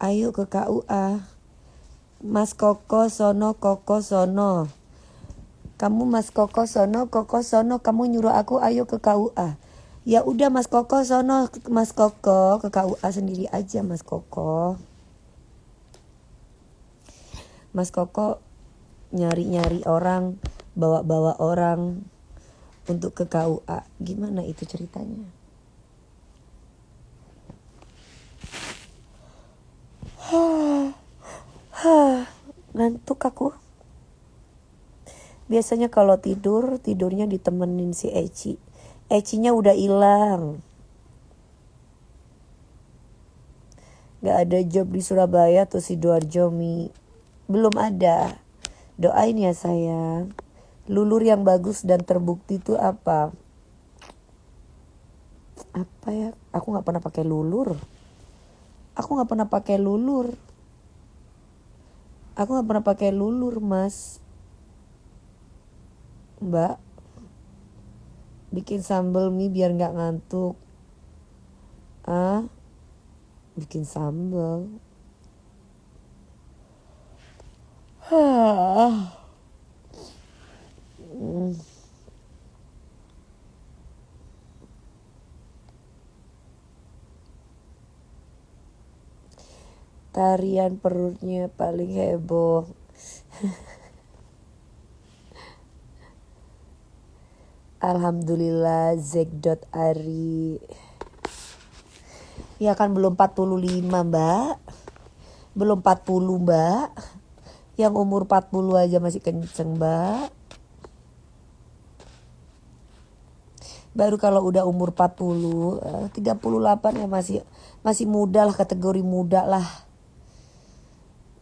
Ayo ke KUA. Mas Koko sono, Koko sono. Kamu Mas Koko sono, Koko sono. Kamu nyuruh aku ayo ke KUA. Ya udah Mas Koko sono, Mas Koko ke KUA sendiri aja Mas Koko. Mas Koko nyari-nyari orang, bawa-bawa orang untuk ke KUA. Gimana itu ceritanya? Ngantuk aku. Biasanya kalau tidurnya ditemenin si Eci. Ecinya udah hilang. Gak ada job di Surabaya tuh si Sidoarjo Mi. Belum ada. Doain ya sayang. Lulur yang bagus dan terbukti itu apa? Apa ya? Aku gak pernah pakai lulur. Aku gak pernah pakai lulur. Aku gak pernah pakai lulur, Mas. Mbak, bikin sambal mie biar gak ngantuk. Bikin sambal. Tarian perutnya paling heboh. Alhamdulillah Zeg.Ari. Ya kan belum 45 mbak. Belum 40 mbak. Yang umur 40 aja masih kenceng mbak. Baru kalau udah umur 40, 38 ya masih muda lah, kategori muda lah.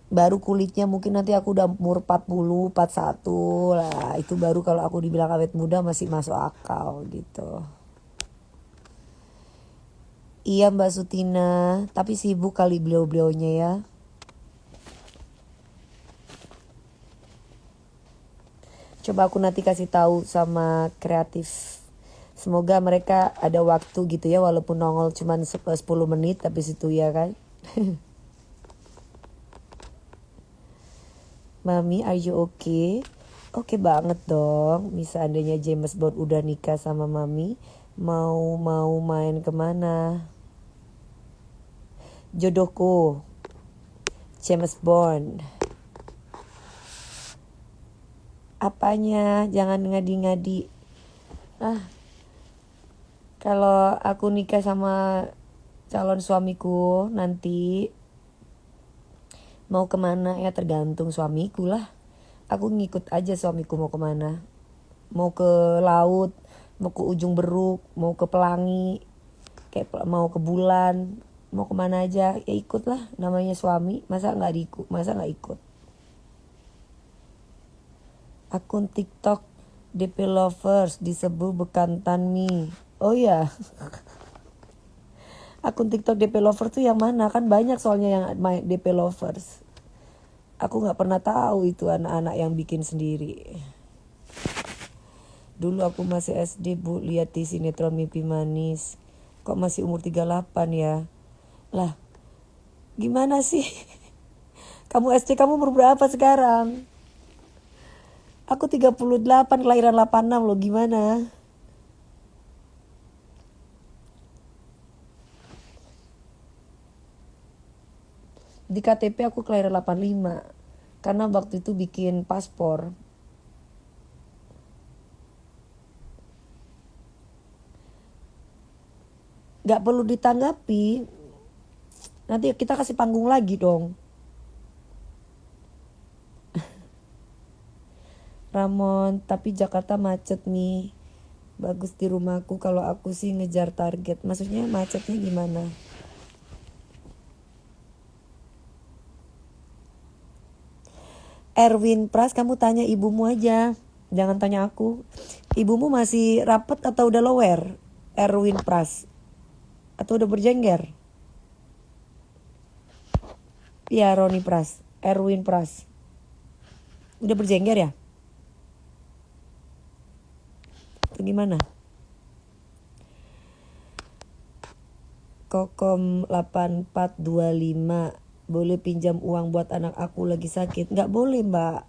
Baru kulitnya mungkin nanti aku udah umur 40, 41 lah. Itu baru kalau aku dibilang awet muda masih masuk akal gitu. Iya Mbak Sutina, tapi sibuk kali beliau-beliaunya ya. Coba aku nanti kasih tahu sama kreatif. Semoga mereka ada waktu gitu ya, walaupun nongol cuma 10 menit tapi situ ya kan. Mami, are you okay? Oke banget dong. Seandainya James Bond udah nikah sama Mami, mau main kemana? Jodohku, James Bond. Apanya? Jangan ngadi-ngadi. Kalau aku nikah sama calon suamiku nanti mau kemana ya tergantung suamiku lah. Aku ngikut aja suamiku mau kemana. Mau ke laut, mau ke ujung Beruk, mau ke Pelangi, kayak mau ke bulan, mau kemana aja ya ikut lah. Namanya suami, masa nggak ikut. Akun TikTok DP Lovers disebut bekantan mie. Oh ya. Akun TikTok DP Lovers tuh yang mana? Kan banyak soalnya yang main DP Lovers. Aku gak pernah tahu itu anak-anak yang bikin sendiri. Dulu aku masih SD bu, lihat di sinetron Mimpi Manis. Kok masih umur 38 ya? Lah, gimana sih? Kamu SD, kamu umur berapa sekarang? Aku 38, kelahiran 86 loh, gimana? Di KTP aku kelahiran 85. Karena waktu itu bikin paspor. Gak perlu ditanggapi. Nanti kita kasih panggung lagi dong. Ramon, tapi Jakarta macet nih. Bagus di rumahku, kalau aku sih ngejar target. Maksudnya macetnya gimana? Erwin Pras, kamu tanya ibumu aja. Jangan tanya aku. Ibumu masih rapet atau udah lower? Erwin Pras. Atau udah berjengger? Iya, Roni Pras. Erwin Pras. Udah berjengger ya? Atau gimana? Kokom 8425. boleh pinjam uang buat anak aku lagi sakit. Nggak boleh mbak,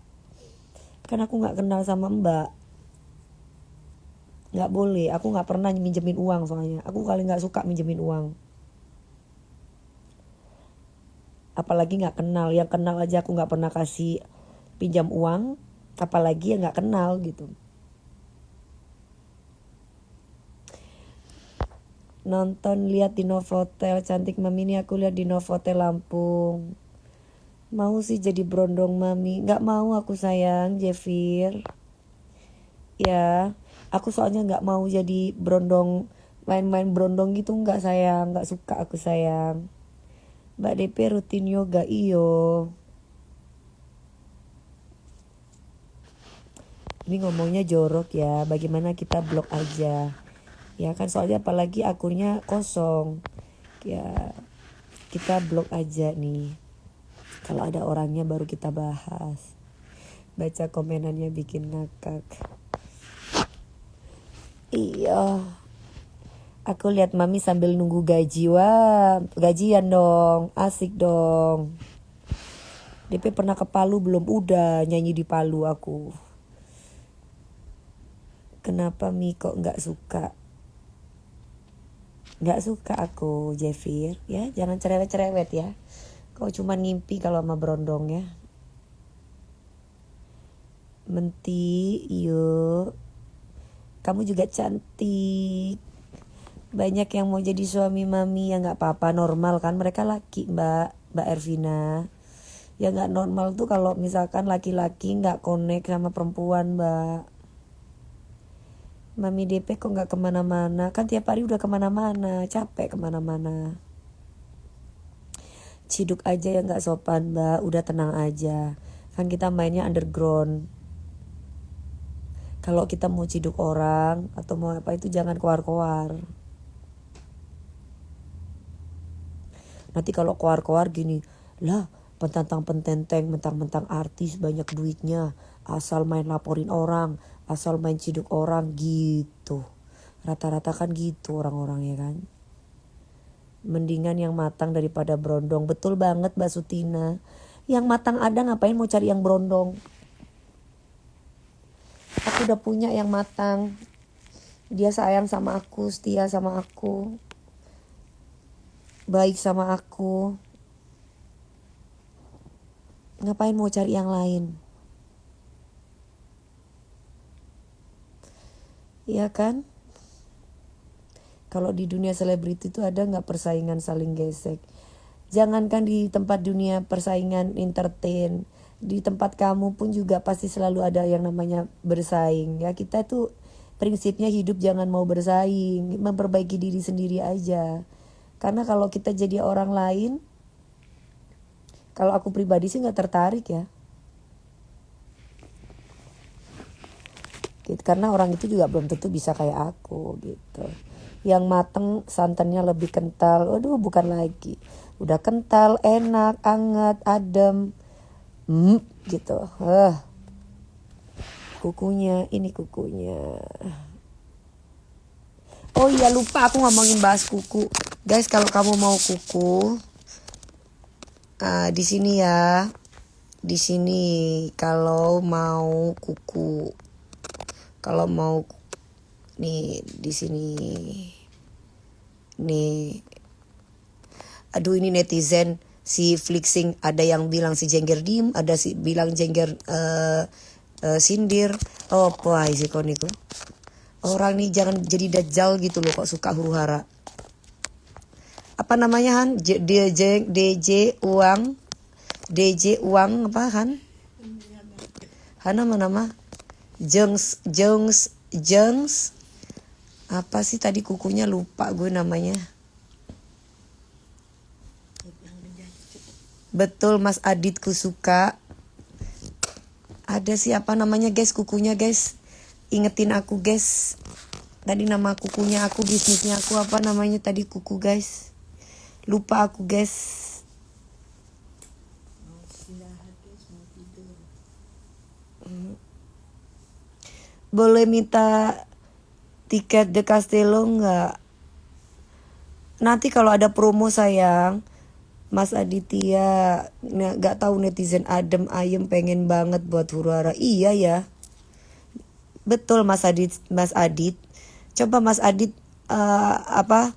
kan aku nggak kenal sama mbak. Nggak boleh, aku nggak pernah minjemin uang soalnya. Aku kali nggak suka minjemin uang. Apalagi nggak kenal, yang kenal aja aku nggak pernah kasih pinjam uang, apalagi yang nggak kenal gitu. Nonton lihat di Novotel, cantik mami, ini aku lihat di Novotel Lampung. Mau sih jadi brondong mami. Nggak mau aku sayang, Jevir. Ya, aku soalnya nggak mau jadi brondong, main-main brondong gitu nggak sayang, nggak suka aku sayang. Mbak DP rutin yoga iyo. Ini ngomongnya jorok ya, bagaimana kita blok aja. Ya kan soalnya apalagi akunnya kosong. Ya kita blok aja nih. Kalau ada orangnya baru kita bahas. Baca komenannya bikin ngakak. Iya. Aku lihat mami sambil nunggu gaji. Wah, gajian dong. Asik dong. DP pernah ke Palu belum? Udah nyanyi di Palu aku. Kenapa Mi kok gak suka? Gak suka aku, Jevir. Ya, jangan cerewet-cerewet ya. Kau cuma ngimpi kalau sama brondong ya. Menti, yuk. Kamu juga cantik. Banyak yang mau jadi suami mami, ya gak apa-apa, normal kan. Mereka laki Mbak Ervina. Ya gak normal tuh kalau misalkan laki-laki gak connect sama perempuan Mbak. Mami DP kok gak kemana-mana. Kan tiap hari udah kemana-mana. Capek kemana-mana. Ciduk aja yang gak sopan Mbak. Udah tenang aja. Kan kita mainnya underground. Kalau kita mau ciduk orang atau mau apa itu jangan koar-koar. Nanti kalau koar-koar gini. Lah pententang-pententeng, mentang-mentang artis banyak duitnya. Asal main laporin orang. Asal main ciduk orang gitu. Rata-rata kan gitu orang-orangnya kan. Mendingan yang matang daripada brondong. Betul banget Mbak Sutina. Yang matang ada ngapain mau cari yang brondong. Aku udah punya yang matang. Dia sayang sama aku, setia sama aku. Baik sama aku. Ngapain mau cari yang lain. Iya kan? Kalau di dunia selebriti itu ada gak persaingan saling gesek? Jangankan di tempat dunia persaingan entertain, di tempat kamu pun juga pasti selalu ada yang namanya bersaing. Ya kita tuh prinsipnya hidup jangan mau bersaing, memperbaiki diri sendiri aja. Karena kalau kita jadi orang lain, kalau aku pribadi sih gak tertarik ya. Gitu. Karena orang itu juga belum tentu bisa kayak aku gitu. Yang mateng santannya lebih kental. Aduh bukan lagi. Udah kental, enak, anget, adem. Gitu. Kukunya, ini kukunya. Oh iya lupa aku ngomongin bahas kuku. Guys kalau kamu mau kuku, di sini ya. Di sini kalau mau kuku. Kalau mau nih di sini. Nih. Aduh ini netizen si flexing, ada yang bilang si Jengger diem, ada si bilang Jengger sindir. Oh wah sih kau niku. Orang nih jangan jadi dajjal gitu loh kok suka huru-hara. Apa namanya Han? DJ uang. DJ uang apa Han? Han nama Jengs apa sih tadi kukunya lupa gue namanya. Betul Mas Aditku suka. Ada siapa namanya guys kukunya guys. Ingetin aku guys. Tadi nama kukunya aku, bisnisnya aku apa namanya tadi kuku guys. Lupa aku guys. Boleh minta tiket The Castello nggak? Nanti kalau ada promo sayang, Mas Aditya, nggak tahu netizen adem ayem pengen banget buat huru hara. Iya ya, betul Mas Adit, Mas Adit. Coba Mas Adit apa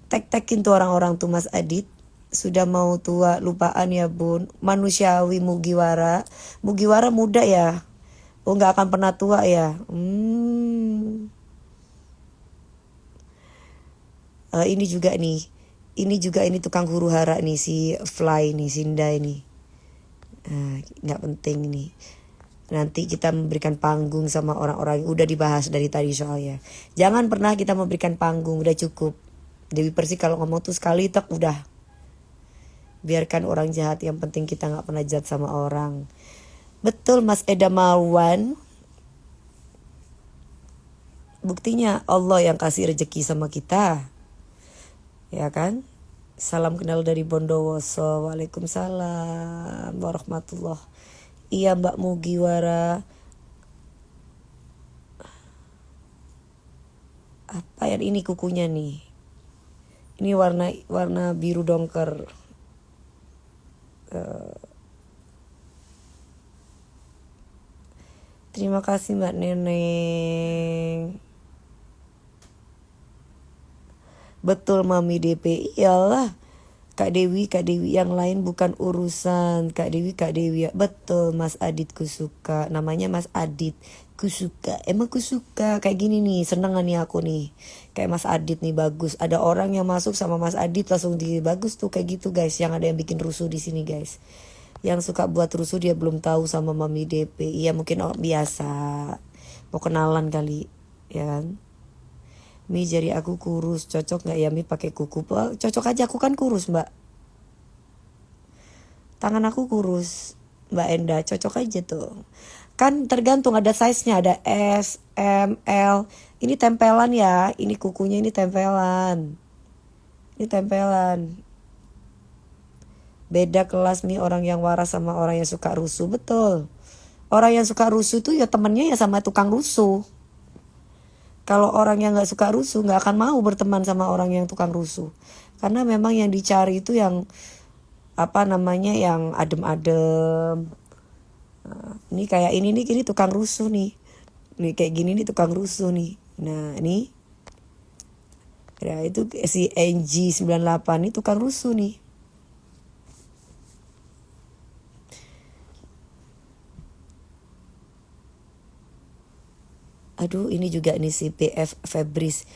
tek-tekin tuh orang-orang tuh Mas Adit. Sudah mau tua lupaan ya bun. Manusiawi Mugiwara. Mugiwara muda ya. Oh nggak akan pernah tua ya. Ini juga nih. Ini juga ini tukang huru hara nih si Fly nih, Sinda ini. Nggak penting nih. Nanti kita memberikan panggung sama orang-orang yang udah dibahas dari tadi soalnya. Jangan pernah kita memberikan panggung, udah cukup. Dewi Persik kalau ngomong tuh sekali tak udah. Biarkan orang jahat, yang penting kita nggak pernah jahat sama orang. Betul Mas Eda Marwan. Buktinya Allah yang kasih rezeki sama kita. Ya kan? Salam kenal dari Bondowoso. Waalaikumsalam warahmatullah. Iya Mbak Mugiwara. Apa yang ini kukunya nih? Ini warna biru dongker. Terima kasih Mbak Neneng. Betul Mami DP, iyalah. Kak Dewi yang lain bukan urusan. Kak Dewi, betul Mas Adit kusuka. Namanya Mas Adit kusuka. Emang kusuka kayak gini nih, seneng nih aku nih. Kayak Mas Adit nih bagus. Ada orang yang masuk sama Mas Adit langsung di bagus tuh kayak gitu guys. Yang ada yang bikin rusuh di sini guys. Yang suka buat rusuh dia belum tahu sama Mami DP. Iya mungkin biasa. Mau kenalan kali, ya kan? Mi jari aku kurus, cocok gak ya Mi pakai kuku? Cocok aja, aku kan kurus Mbak. Tangan aku kurus Mbak Enda, cocok aja tuh. Kan tergantung ada size-nya, ada S, M, L. Ini tempelan ya, ini kukunya ini tempelan. Ini tempelan. Beda kelas Mi, orang yang waras sama orang yang suka rusuh, betul. Orang yang suka rusuh tuh ya temennya ya sama tukang rusuh. Kalau orang yang gak suka rusuh gak akan mau berteman sama orang yang tukang rusuh. Karena memang yang dicari itu yang yang adem-adem. Nah, ini kayak ini tukang rusuh nih. Nih kayak gini nih tukang rusuh nih. Nah ini. Ya itu si NG98 nih tukang rusuh nih. Aduh ini juga nih si PF Febris.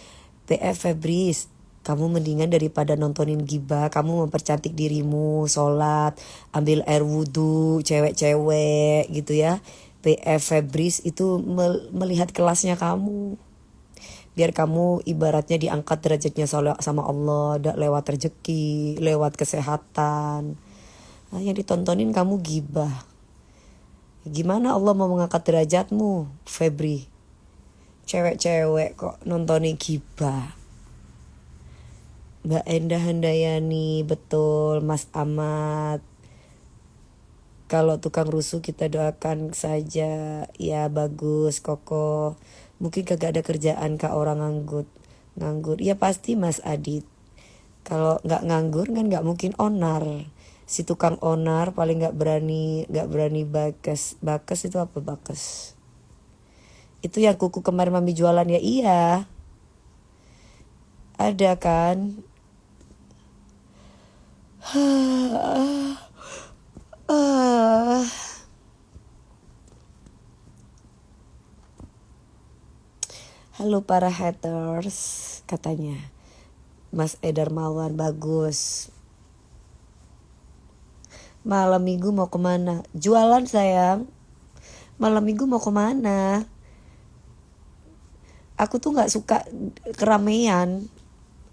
Kamu mendingan daripada nontonin gibah, kamu mempercantik dirimu, sholat, ambil air wudhu, cewek-cewek gitu ya. PF Febris itu melihat kelasnya kamu. Biar kamu ibaratnya diangkat derajatnya sama Allah, lewat rezeki, lewat kesehatan. Nah, yang ditontonin kamu gibah. Gimana Allah mau mengangkat derajatmu, Febri? Cewek-cewek kok nontonin gibah. Mbak Endah Handayani, betul Mas Ahmad. Kalau tukang rusuh kita doakan saja. Ya bagus Koko. Mungkin kagak ada kerjaan kak orang nganggur. Ya pasti Mas Adit. Kalau gak nganggur kan gak mungkin onar. Si tukang onar paling gak berani bakes. Bakes itu apa bakes? Itu yang kuku kemarin Mami jualan ya, iya. Ada kan? Halo para haters, katanya. Mas Edar Mawan, bagus. Malam minggu mau kemana? Jualan sayang. Malam minggu mau kemana? Aku tuh gak suka keramaian.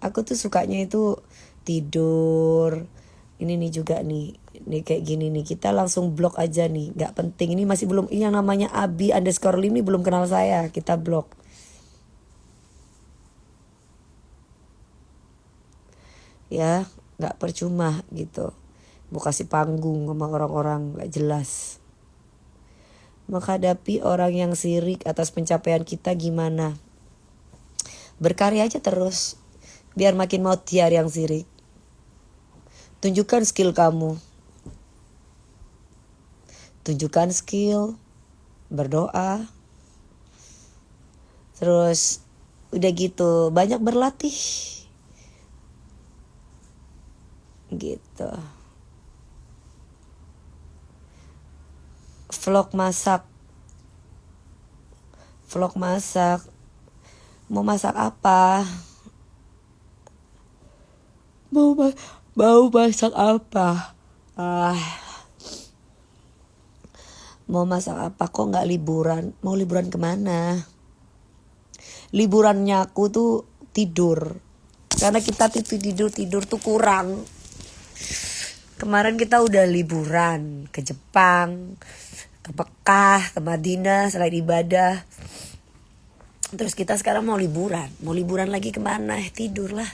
Aku tuh sukanya itu tidur. Ini nih juga nih kayak gini nih. Kita langsung blok aja nih. Gak penting. Ini masih belum, ini yang namanya Abi_Lim ini belum kenal saya. Kita blok. Ya gak percuma gitu. Mau kasih panggung sama orang-orang gak jelas. Menghadapi orang yang sirik atas pencapaian kita gimana? Berkarya aja terus. Biar makin mau tiar yang sirik. Tunjukkan skill kamu. Tunjukkan skill, berdoa. Terus udah gitu banyak berlatih. Gitu. Vlog masak. Mau masak apa? Mau masak apa? Mau masak apa? Kok nggak liburan? Mau liburan kemana? Liburannya aku tuh tidur. Karena kita tidur tuh kurang. Kemarin kita udah liburan ke Jepang, ke Mekah, ke Madinah selain ibadah. Terus kita sekarang mau liburan. Mau liburan lagi kemana? Tidur lah.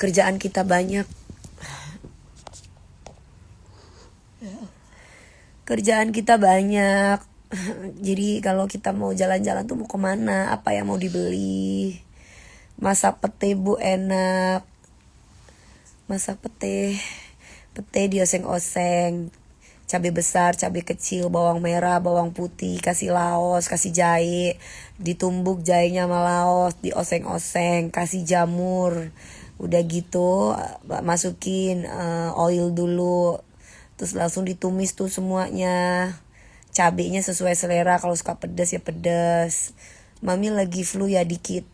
Kerjaan kita banyak. Jadi kalau kita mau jalan-jalan tuh mau kemana? Apa yang mau dibeli? Masak pete bu enak. Masak pete dioseng-oseng. Cabai besar, cabai kecil, bawang merah, bawang putih, kasih laos, kasih jahe. Ditumbuk jahenya sama laos, dioseng-oseng, kasih jamur. Udah gitu masukin oil dulu. Terus langsung ditumis tuh semuanya. Cabenya sesuai selera, kalau suka pedas ya pedas. Mami lagi flu ya dikit.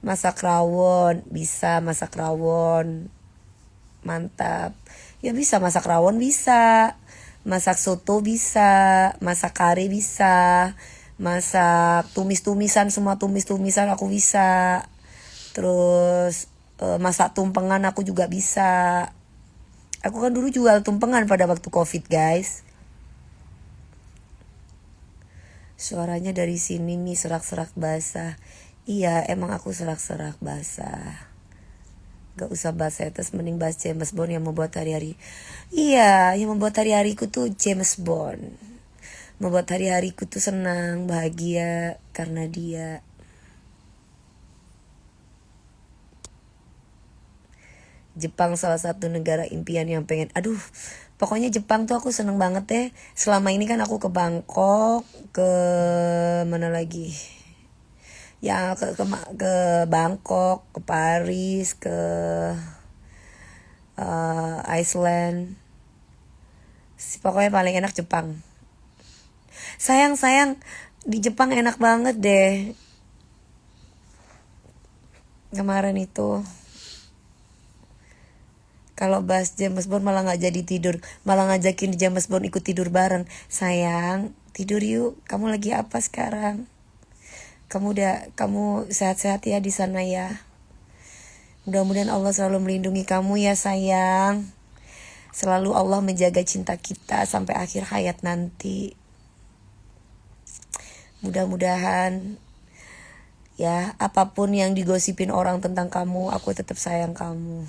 Masak rawon, bisa masak rawon. Mantap. Ya bisa masak rawon bisa. Masak soto bisa, masak kari bisa. Masak tumis-tumisan, semua tumis-tumisan aku bisa. Terus masak tumpengan aku juga bisa. Aku kan dulu jual tumpengan pada waktu COVID, guys. Suaranya dari sini nih serak-serak basah. Iya, emang aku serak-serak basah. Gak usah bahas terus mending bahas James Bond yang membuat hari-hari. Iya, yang membuat hari-hariku tuh James Bond. Membuat hari-hariku tuh senang, bahagia karena dia. Jepang salah satu negara impian yang pengen. Aduh, pokoknya Jepang tuh aku seneng banget deh. Selama ini kan aku ke Bangkok, ke mana lagi? Ya ke Bangkok, ke Paris, ke Iceland. Pokoknya paling enak Jepang. Sayang di Jepang enak banget deh. Kemarin itu kalau bahas James Bond malah gak jadi tidur. Malah ngajakin James Bond ikut tidur bareng. Sayang, tidur yuk. Kamu lagi apa sekarang? Kamu sehat-sehat ya di sana ya. Mudah-mudahan Allah selalu melindungi kamu ya sayang. Selalu Allah menjaga cinta kita sampai akhir hayat nanti. Mudah-mudahan ya, apapun yang digosipin orang tentang kamu, aku tetap sayang kamu.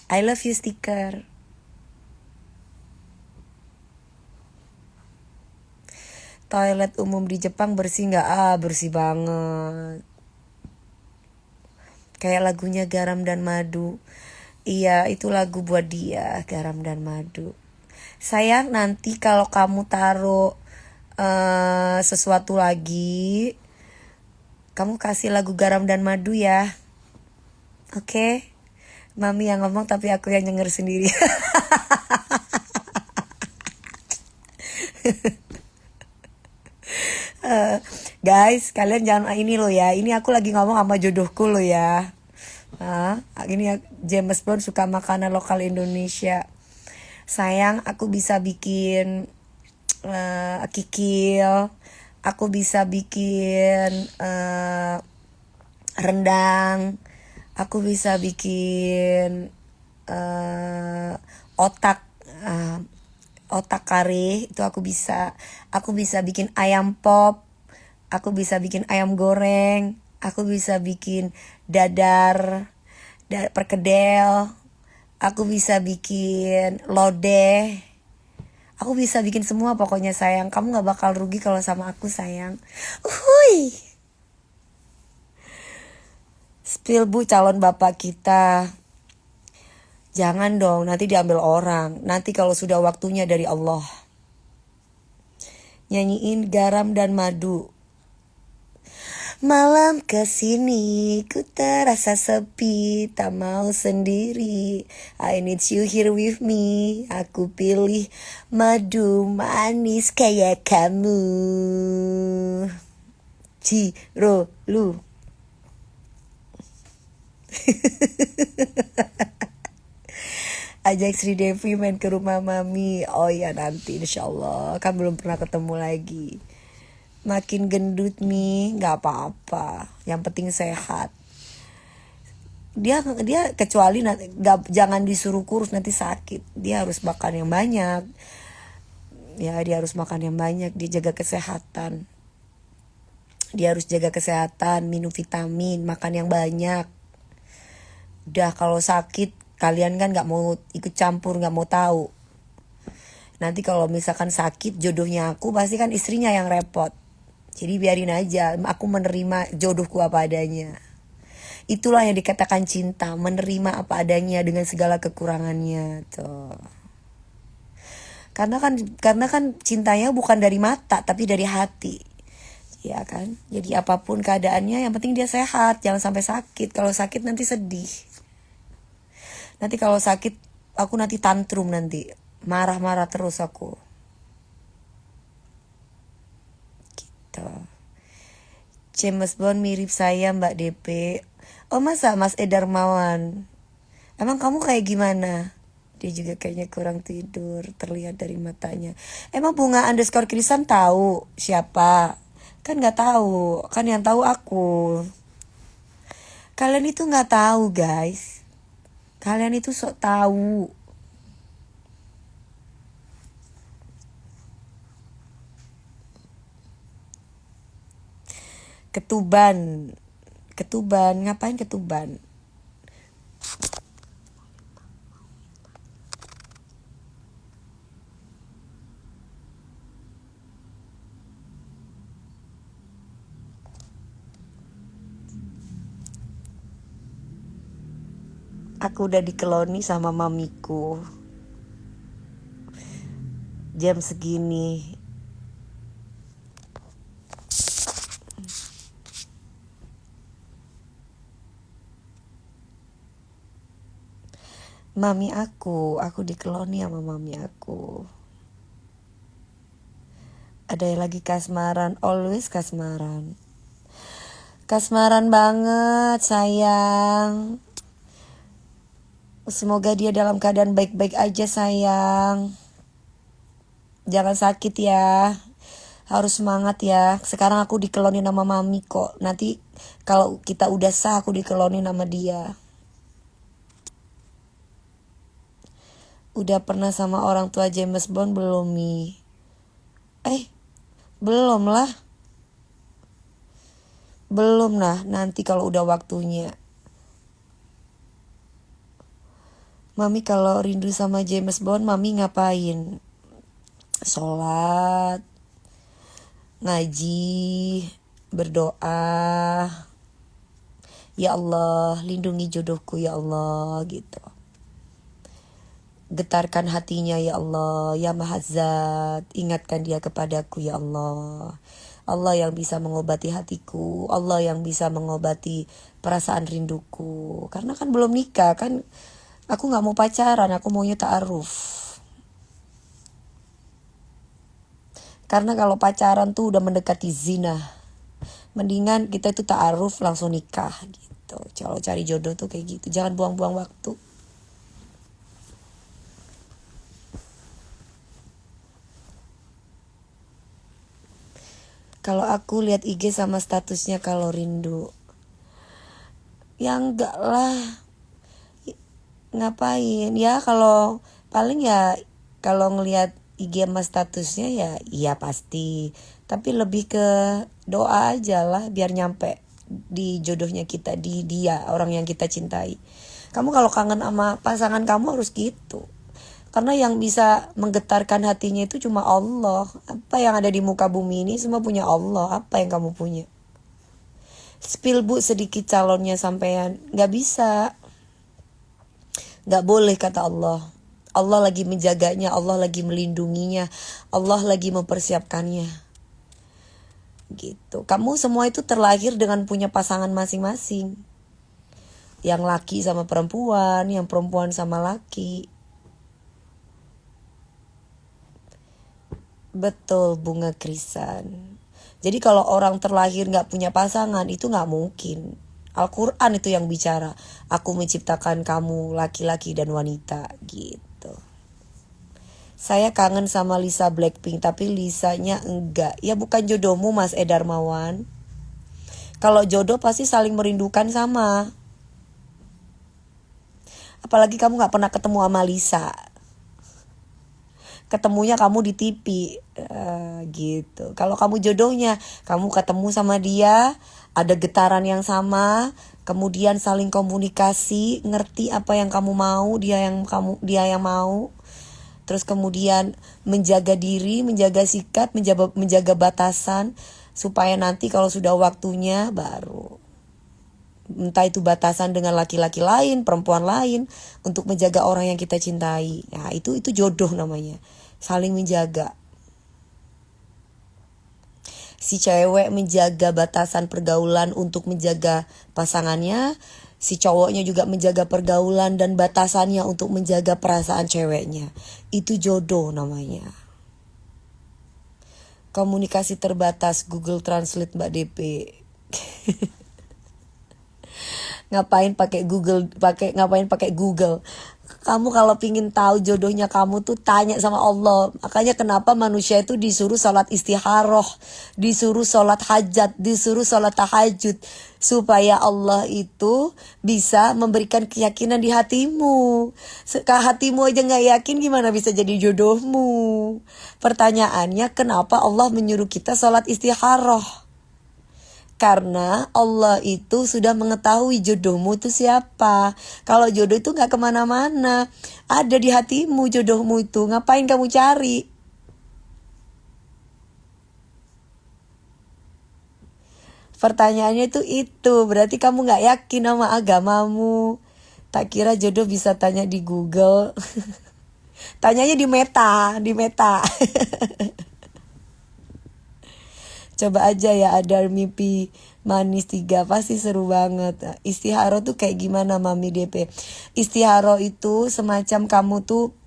I love you stiker. Toilet umum di Jepang bersih gak? Bersih banget. Kayak lagunya Garam dan Madu. Iya, itu lagu buat dia, Garam dan Madu. Sayang, nanti kalau kamu taruh sesuatu lagi, kamu kasih lagu Garam dan Madu ya. Oke? Mami yang ngomong tapi aku yang nyenger sendiri. Guys, kalian jangan ini loh ya. Ini aku lagi ngomong sama jodohku loh ya. Ini James Bond suka makanan lokal Indonesia. Sayang, aku bisa bikin kikil. Aku bisa bikin rendang. Aku bisa bikin otak kari, itu aku bisa. Aku bisa bikin ayam pop. Aku bisa bikin ayam goreng. Aku bisa bikin dadar perkedel. Aku bisa bikin lodeh. Aku bisa bikin semua pokoknya sayang. Kamu gak bakal rugi kalau sama aku sayang. Uhuy. Spill bu calon bapak kita. Jangan dong, nanti diambil orang. Nanti kalau sudah waktunya dari Allah. Nyanyiin garam dan madu. Malam kesini ku terasa sepi, tak mau sendiri. I need you here with me. Aku pilih madu manis kayak kamu. Ciro lu. Ajak Sri Devi main ke rumah mami. Oh ya nanti insya Allah. Kan belum pernah ketemu lagi. Makin gendut nih, nggak apa-apa. Yang penting sehat. Dia kecuali jangan disuruh kurus nanti sakit. Dia harus makan yang banyak. Ya dia harus makan yang banyak. Dia jaga kesehatan. Dia harus jaga kesehatan, minum vitamin, makan yang banyak. Udah kalau sakit kalian kan nggak mau ikut campur, nggak mau tahu. Nanti kalau misalkan sakit jodohnya aku pasti kan istrinya yang repot. Jadi biarin aja, aku menerima jodohku apa adanya. Itulah yang dikatakan cinta, menerima apa adanya dengan segala kekurangannya tuh. Karena kan cintanya bukan dari mata tapi dari hati. Ya kan? Jadi apapun keadaannya yang penting dia sehat, jangan sampai sakit. Kalau sakit nanti sedih. Nanti kalau sakit aku nanti tantrum nanti. Marah-marah terus aku. Gitu. James Bond mirip saya Mbak DP. Oh masa Mas Edarmawan? Emang kamu kayak gimana? Dia juga kayaknya kurang tidur, terlihat dari matanya. Emang Bunga _ Krisan tahu siapa? Kan nggak tahu, kan yang tahu aku. Kalian itu nggak tahu guys. Kalian itu sok tahu. Ketuban, ngapain ketuban? Aku udah dikeloni sama mamiku. Jam segini. Mami aku dikeloni sama mami aku. Ada yang lagi kasmaran, always kasmaran. Kasmaran banget sayang. Semoga dia dalam keadaan baik-baik aja sayang. Jangan sakit ya. Harus semangat ya. Sekarang aku dikelonin sama mami kok. Nanti kalau kita udah sah aku dikelonin sama dia. Udah pernah sama orang tua James Bond belum Mi? Belum lah. Belum lah, nanti kalau udah waktunya. Mami kalau rindu sama James Bond, Mami ngapain? Sholat, ngaji, berdoa. Ya Allah, lindungi jodohku ya Allah gitu. Getarkan hatinya ya Allah, ya Maha Zat, ingatkan dia kepadaku ya Allah. Allah yang bisa mengobati hatiku, Allah yang bisa mengobati perasaan rinduku. Karena kan belum nikah kan. Aku gak mau pacaran, aku maunya ta'aruf. Karena kalau pacaran tuh udah mendekati zina. Mendingan kita itu ta'aruf langsung nikah gitu. Kalau cari jodoh tuh kayak gitu. Jangan buang-buang waktu. Kalau aku lihat IG sama statusnya kalau rindu. Ya enggak lah. Ngapain ya, kalau paling ya kalau ngelihat IG sama statusnya ya iya pasti, tapi lebih ke doa aja lah biar nyampe di jodohnya kita, di dia orang yang kita cintai. Kamu kalau kangen sama pasangan kamu harus gitu, karena yang bisa menggetarkan hatinya itu cuma Allah. Apa yang ada di muka bumi ini semua punya Allah. Apa yang kamu punya? Spill bu sedikit calonnya sampean. Gak bisa. Gak boleh kata Allah. Allah lagi menjaganya, Allah lagi melindunginya, Allah lagi mempersiapkannya. Gitu. Kamu semua itu terlahir dengan punya pasangan masing-masing. Yang laki sama perempuan, yang perempuan sama laki. Betul, bunga krisan. Jadi kalau orang terlahir gak punya pasangan, itu gak mungkin. Al-Quran itu yang bicara. Aku menciptakan kamu laki-laki dan wanita gitu. Saya kangen sama Lisa Blackpink, tapi Lisanya enggak. Ya bukan jodohmu Mas Edarmawan. Kalau jodoh pasti saling merindukan sama. Apalagi kamu gak pernah ketemu sama Lisa. Ketemunya kamu di TV gitu. Kalau kamu jodohnya, kamu ketemu sama dia, ada getaran yang sama, kemudian saling komunikasi, ngerti apa yang kamu mau, dia yang mau. Terus kemudian menjaga diri, menjaga sikap, menjaga batasan, supaya nanti kalau sudah waktunya baru. Entah itu batasan dengan laki-laki lain, perempuan lain, untuk menjaga orang yang kita cintai. Ya, itu jodoh namanya. Saling menjaga. Si cewek menjaga batasan pergaulan untuk menjaga pasangannya. Si cowoknya juga menjaga pergaulan dan batasannya untuk menjaga perasaan ceweknya. Itu jodoh namanya. Komunikasi terbatas, Google Translate Mbak DP. Ngapain pakai Google? Kamu kalau pingin tahu jodohnya kamu tuh tanya sama Allah. Makanya kenapa manusia itu disuruh sholat istikharah, disuruh sholat hajat, disuruh sholat tahajud, supaya Allah itu bisa memberikan keyakinan di hatimu. Kalau hatimu aja gak yakin, gimana bisa jadi jodohmu? Pertanyaannya, kenapa Allah menyuruh kita sholat istikharah? Karena Allah itu sudah mengetahui jodohmu itu siapa. Kalau jodoh itu gak kemana-mana, ada di hatimu jodohmu itu. Ngapain kamu cari? Pertanyaannya itu berarti kamu gak yakin sama agamamu. Tak kira jodoh bisa tanya di Google. Tanyanya di Meta. Coba aja ya, ada mimpi manis 3, pasti seru banget. Istiharo tuh kayak gimana Mami DP? Istiharo itu semacam kamu tuh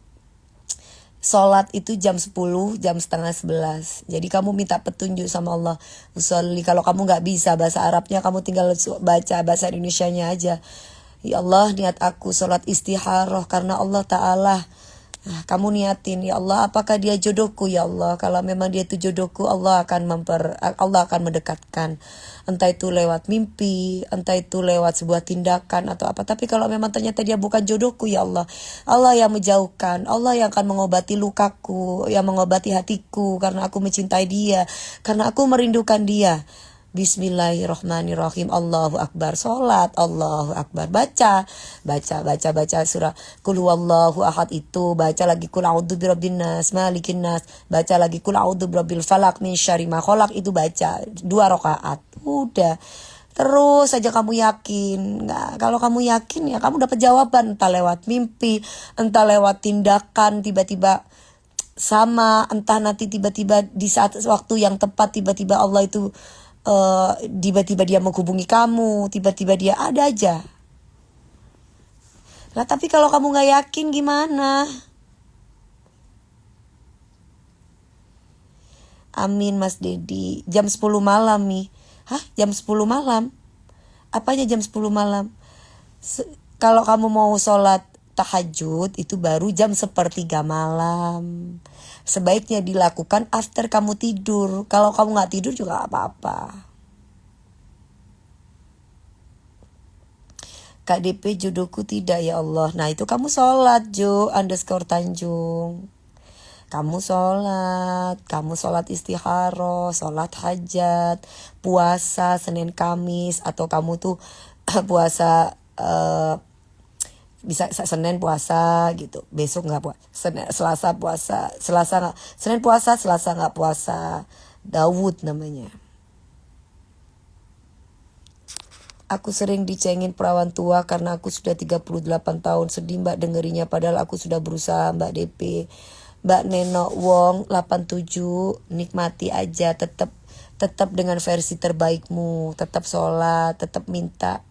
sholat itu jam 10, jam setengah 11. Jadi kamu minta petunjuk sama Allah. Usolli, kalau kamu gak bisa bahasa Arabnya, kamu tinggal baca bahasa Indonesianya aja. Ya Allah, niat aku sholat istiharoh karena Allah Ta'ala. Nah, kamu niatin, ya Allah, apakah dia jodohku ya Allah? Kalau memang dia itu jodohku, Allah akan mendekatkan. Entah itu lewat mimpi, entah itu lewat sebuah tindakan atau apa. Tapi kalau memang ternyata dia bukan jodohku ya Allah, Allah yang menjauhkan, Allah yang akan mengobati lukaku, yang mengobati hatiku karena aku mencintai dia, karena aku merindukan dia. Bismillahirrahmanirrahim. Allahu Akbar. Sholat, Allahu Akbar. Baca surah Qul huwallahu ahad itu. Baca lagi Qul a'udzu birabbin nas, malikin nas. Baca lagi Qul a'udzu birabbil falaq min syarri ma khalaq. Itu baca 2 rakaat. Udah. Terus saja kamu yakin. Nah, kalau kamu yakin ya kamu dapat jawaban. Entah lewat mimpi, entah lewat tindakan tiba-tiba sama, entah nanti tiba-tiba di saat waktu yang tepat tiba-tiba Allah itu tiba-tiba dia menghubungi kamu, tiba-tiba dia ada aja. Lah tapi kalau kamu gak yakin gimana? Amin Mas Dedi. Jam 10 malam nih. Hah? Jam 10 malam? Apanya jam 10 malam? Kalau kamu mau sholat tahajud itu baru jam 1:15 malam. Sebaiknya dilakukan after kamu tidur. Kalau kamu gak tidur juga gak apa-apa. KDP jodohku tidak ya Allah. Nah itu kamu sholat Jo_Tanjung. Kamu sholat istikharah, sholat hajat, puasa Senin Kamis, atau kamu tuh puasa bisa Senin puasa gitu, besok nggak puasa, Selasa puasa, Senin puasa, Selasa nggak puasa. Daud namanya. Aku sering dicengin perawan tua karena aku sudah 38 tahun. Sedih mbak dengerinya padahal aku sudah berusaha mbak DP. Mbak Neno Wong 87, nikmati aja, tetap dengan versi terbaikmu, tetap sholat, tetap minta.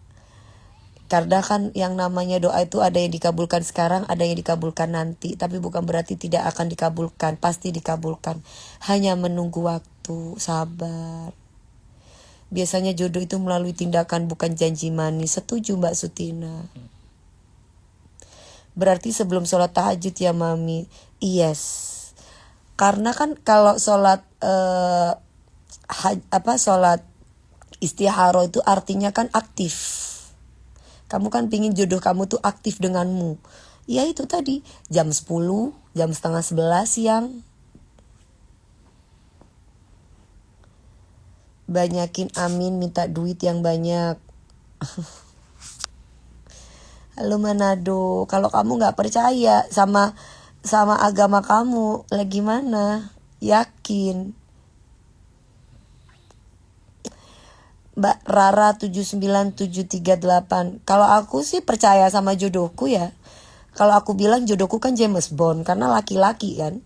Karena kan yang namanya doa itu ada yang dikabulkan sekarang, ada yang dikabulkan nanti. Tapi bukan berarti tidak akan dikabulkan, pasti dikabulkan. Hanya menunggu waktu, sabar. Biasanya jodoh itu melalui tindakan bukan janji manis. Setuju Mbak Sutina. Berarti sebelum sholat tahajud ya Mami. Yes. Karena kan kalau sholat sholat istiharo itu artinya kan aktif. Kamu kan pingin jodoh kamu tuh aktif denganmu. Ya itu tadi jam 10, jam setengah 11 siang. Banyakin amin, minta duit yang banyak. Halo Manado, kalau kamu gak percaya sama agama kamu, lagi mana? Yakin. Mbak Rara 79738. Kalau aku sih percaya sama jodohku ya. Kalau aku bilang jodohku kan James Bond karena laki-laki kan.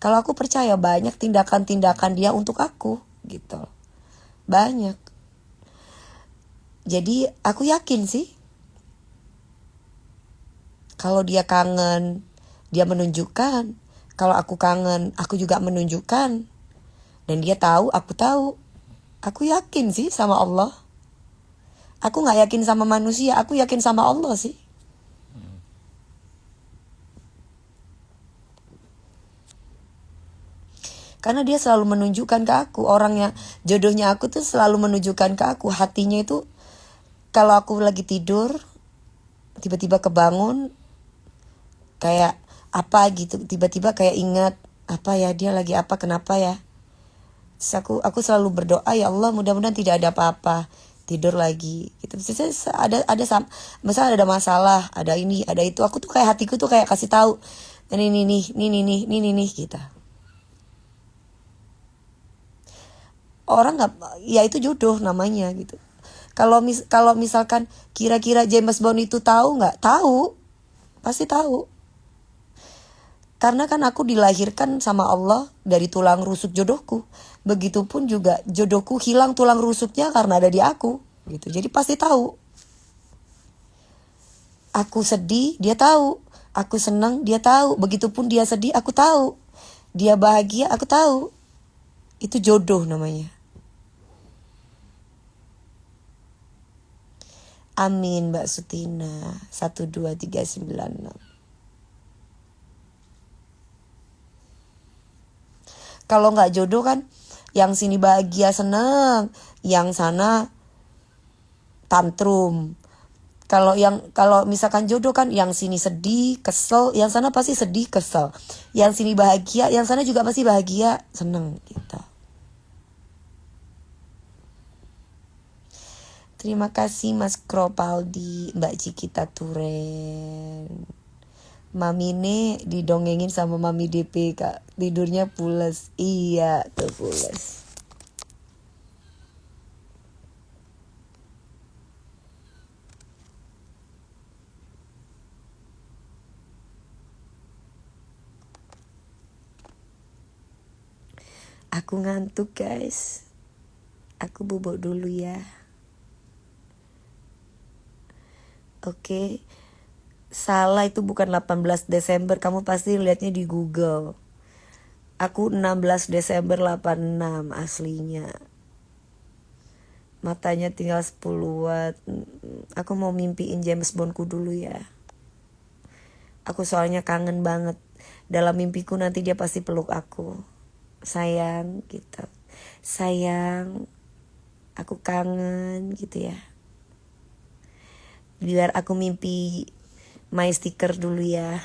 Kalau aku percaya banyak tindakan-tindakan dia untuk aku gitu. Banyak. Jadi aku yakin sih. Kalau dia kangen, dia menunjukkan. Kalau aku kangen, aku juga menunjukkan. Dan dia tahu, aku tahu. Aku yakin sih sama Allah. Aku gak yakin sama manusia, aku yakin sama Allah sih. Karena dia selalu menunjukkan ke aku. Orang yang jodohnya aku tuh selalu menunjukkan ke aku. Hatinya itu kalau aku lagi tidur, tiba-tiba kebangun, kayak apa gitu. Tiba-tiba kayak ingat, apa ya dia lagi apa, kenapa ya. Terus aku selalu berdoa, ya Allah mudah-mudahan tidak ada apa-apa. Tidur lagi gitu. Misalnya misalnya ada masalah, ada ini, ada itu. Aku tuh kayak hatiku tuh kayak kasih tahu, ini gitu. Orang nggak, ya itu jodoh namanya gitu. Kalau misalkan kira-kira James Bond itu tahu nggak? Tahu, pasti tahu. Karena kan aku dilahirkan sama Allah dari tulang rusuk jodohku. Begitupun juga jodohku hilang tulang rusuknya karena ada di aku gitu. Jadi pasti tahu. Aku sedih, dia tahu. Aku senang, dia tahu. Begitupun dia sedih, aku tahu. Dia bahagia, aku tahu. Itu jodoh namanya. Amin Mbak Sutina 12396. Kalau nggak jodoh kan, yang sini bahagia senang, yang sana tantrum. Kalau misalkan jodoh kan, yang sini sedih, kesel, yang sana pasti sedih, kesel. Yang sini bahagia, yang sana juga pasti bahagia, senang gitu. Terima kasih Mas Kropaldi, Mbak Cikita Turen. Mami nih didongengin sama Mami DP Kak. Tidurnya pules. Iya tuh pules. Aku ngantuk guys. Aku bobok dulu ya. Oke. Salah, itu bukan 18 Desember. Kamu pasti lihatnya di Google. Aku 16 Desember 86 aslinya. Matanya tinggal 10 watt. Aku mau mimpiin James Bondku dulu ya. Aku soalnya kangen banget. Dalam mimpiku nanti dia pasti peluk aku. Sayang gitu. Sayang, aku kangen gitu ya. Biar aku mimpi my stiker dulu ya.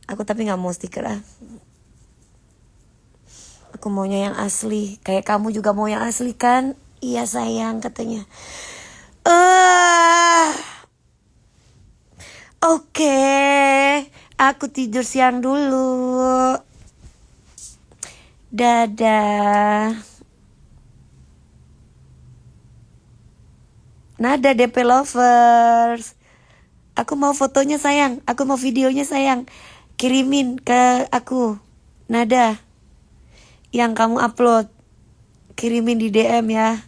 Aku tapi gak mau stiker ah. Aku maunya yang asli. Kayak kamu juga mau yang asli kan? Iya sayang katanya. Oke, aku tidur siang dulu. Dadah. Nada DP Lovers. Aku mau fotonya sayang. Aku mau videonya sayang. Kirimin ke aku. Nada. Yang kamu upload. Kirimin di DM ya.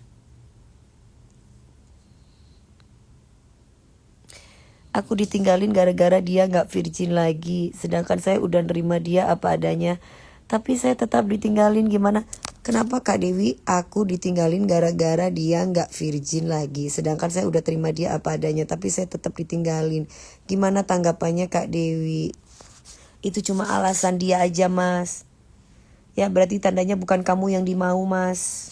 Aku ditinggalin gara-gara dia gak virgin lagi. Sedangkan saya udah nerima dia apa adanya. Tapi saya tetap ditinggalin gimana? Kenapa Kak Dewi? Aku ditinggalin gara-gara dia gak virgin lagi. Sedangkan saya udah terima dia apa adanya. Tapi saya tetap ditinggalin. Gimana tanggapannya Kak Dewi? Itu cuma alasan dia aja mas. Ya berarti tandanya bukan kamu yang dimau mas.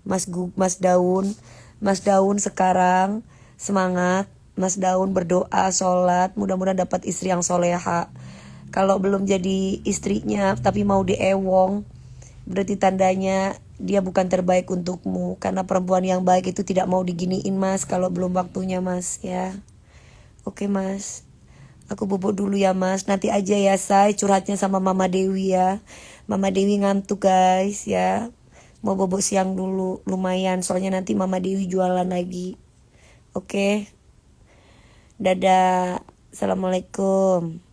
Mas Daun. Mas Daun sekarang semangat. Mas Daun berdoa, sholat. Mudah-mudahan dapat istri yang soleha. Kalau belum jadi istrinya tapi mau diewong, berarti tandanya dia bukan terbaik untukmu. Karena perempuan yang baik itu tidak mau diginiin mas kalau belum waktunya mas ya. Oke mas, aku bobo dulu ya mas. Nanti aja ya say curhatnya sama Mama Dewi ya. Mama Dewi ngantuk guys ya. Mau bobo siang dulu lumayan. Soalnya nanti Mama Dewi jualan lagi. Oke. Dadah. Assalamualaikum.